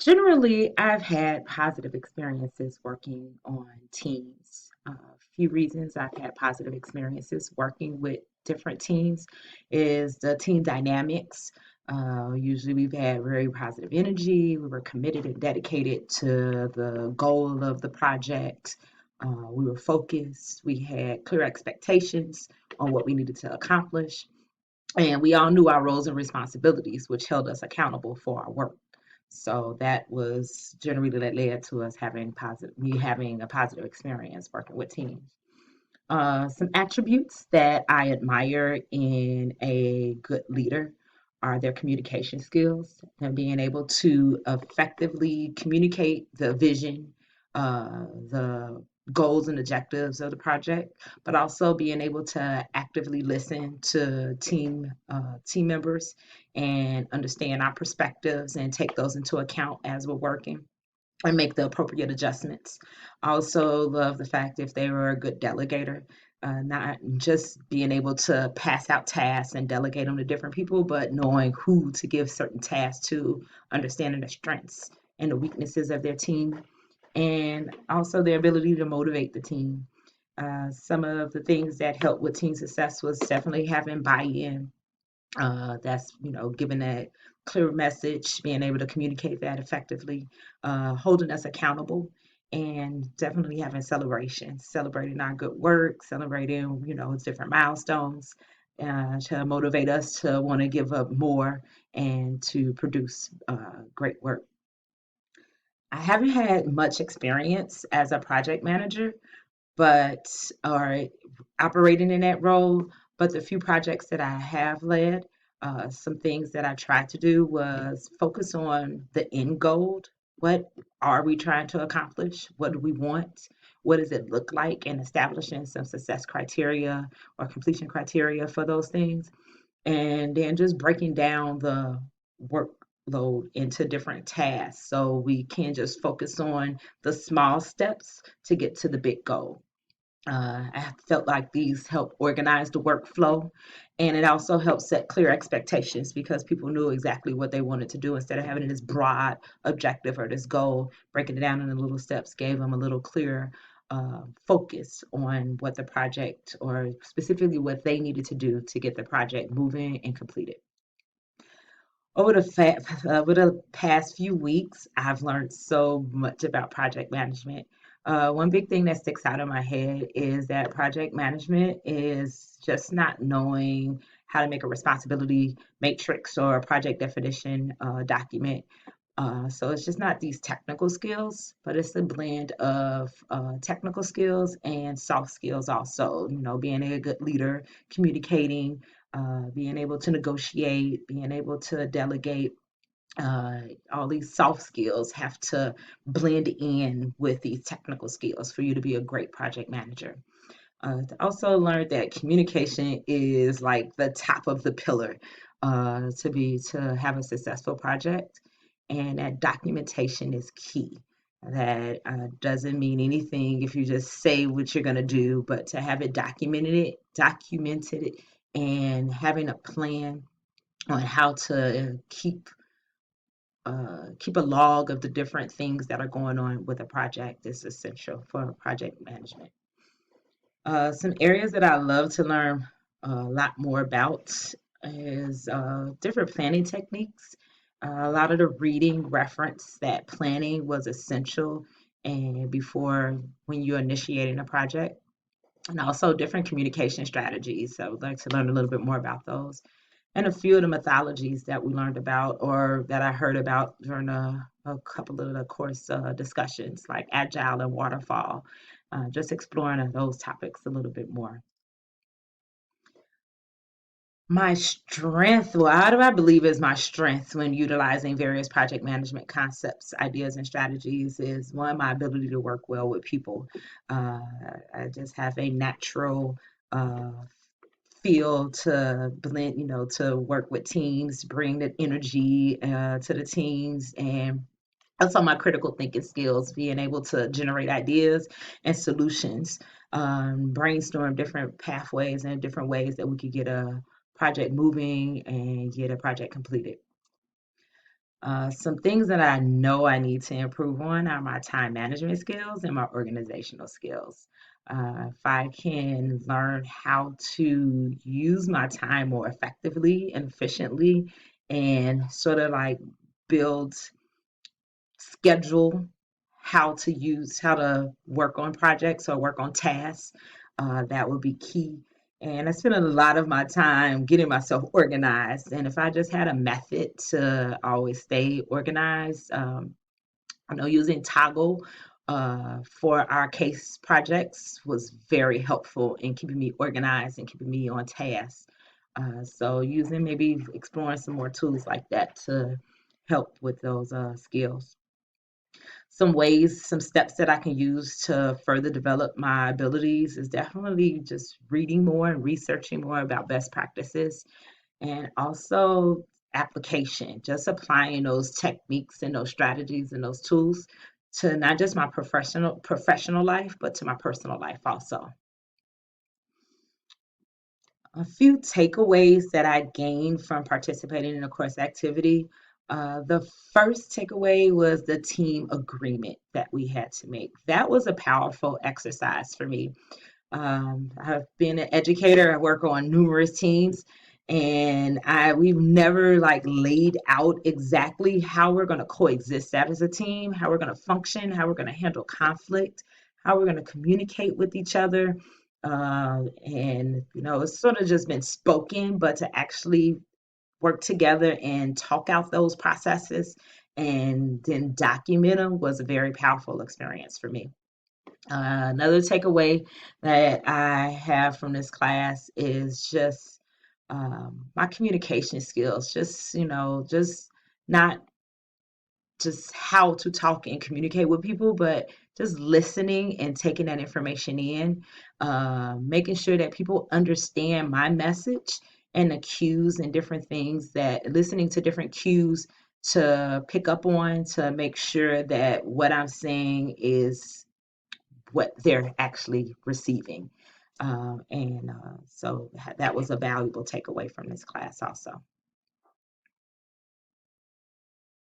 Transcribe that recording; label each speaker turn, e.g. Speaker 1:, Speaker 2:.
Speaker 1: Generally, I've had positive experiences working on teams. A few reasons I've had positive experiences working with different teams is the team dynamics. Usually, we've had very positive energy. We were committed and dedicated to the goal of the project. We were focused. We had clear expectations on what we needed to accomplish. And we all knew our roles and responsibilities, which held us accountable for our work. So that was generally that led to us me having a positive experience working with teams. Some attributes that I admire in a good leader are their communication skills and being able to effectively communicate the vision, the goals and objectives of the project, but also being able to actively listen to team members and understand our perspectives and take those into account as we're working and make the appropriate adjustments. I also love the fact if they were a good delegator, not just being able to pass out tasks and delegate them to different people, but knowing who to give certain tasks to, understanding the strengths and the weaknesses of their team, and also their ability to motivate the team. Some of the things that helped with team success was definitely having buy-in. That's, giving that clear message, being able to communicate that effectively, holding us accountable, and definitely having celebrations, celebrating our good work, celebrating, different milestones, to motivate us to want to give up more and to produce great work. I haven't had much experience as a project manager, but or operating in that role. But the few projects that I have led, some things that I tried to do was focus on the end goal. What are we trying to accomplish? What do we want? What does it look like? And establishing some success criteria or completion criteria for those things. And then just breaking down the workload into different tasks so we can just focus on the small steps to get to the big goal. I felt like these help organize the workflow, and it also helped set clear expectations because people knew exactly what they wanted to do instead of having this broad objective or this goal. Breaking it down into little steps gave them a little clearer focus on what the project or specifically what they needed to do to get the project moving and completed. Over the past few weeks, I've learned so much about project management. One big thing that sticks out in my head is that project management is just not knowing how to make a responsibility matrix or a project definition document. So it's just not these technical skills, but it's a blend of technical skills and soft skills also. Being a good leader, communicating, being able to negotiate, being able to delegate. All these soft skills have to blend in with these technical skills for you to be a great project manager. I also learned that communication is like the top of the pillar to have a successful project, and that documentation is key. That doesn't mean anything if you just say what you're gonna do, but to have it documented, and having a plan on how to keep a log of the different things that are going on with a project is essential for project management. Some areas that I love to learn a lot more about is different planning techniques. A lot of the reading reference that planning was essential and before when you're initiating a project, and also different communication strategies. So I would like to learn a little bit more about those. And a few of the mythologies that we learned about or that I heard about during a couple of the course discussions, like agile and waterfall, just exploring those topics a little bit more. My strength, well, how do I believe is my strength when utilizing various project management concepts, ideas, and strategies is one, my ability to work well with people. Uh, I just have a natural uh, feel to blend, to work with teams, bring that energy to the teams, and also my critical thinking skills, being able to generate ideas and solutions, brainstorm different pathways and different ways that we could get a project moving and get a project completed. Some things that I know I need to improve on are my time management skills and my organizational skills. If I can learn how to use my time more effectively and efficiently and sort of like build, schedule how to work on projects or work on tasks, that would be key. And I spend a lot of my time getting myself organized. And if I just had a method to always stay organized, I know using Toggle for our case projects was very helpful in keeping me organized and keeping me on task. So using maybe exploring some more tools like that to help with those skills. Some ways, some steps that I can use to further develop my abilities is definitely just reading more and researching more about best practices, and also application, just applying those techniques and those strategies and those tools to not just my professional life, but to my personal life also. A few takeaways that I gained from participating in a course activity. The first takeaway was the team agreement that we had to make. That was a powerful exercise for me. I've been an educator. I work on numerous teams, and I we've never like laid out exactly how we're going to coexist as a team, how we're going to function, how we're going to handle conflict, how we're going to communicate with each other. And it's sort of just been spoken, but to actually work together and talk out those processes and then document them was a very powerful experience for me. Another takeaway that I have from this class is just my communication skills. Just not just how to talk and communicate with people, but just listening and taking that information in, making sure that people understand my message and the cues and different things that listening to different cues to pick up on to make sure that what I'm saying is what they're actually receiving. And so that was a valuable takeaway from this class also.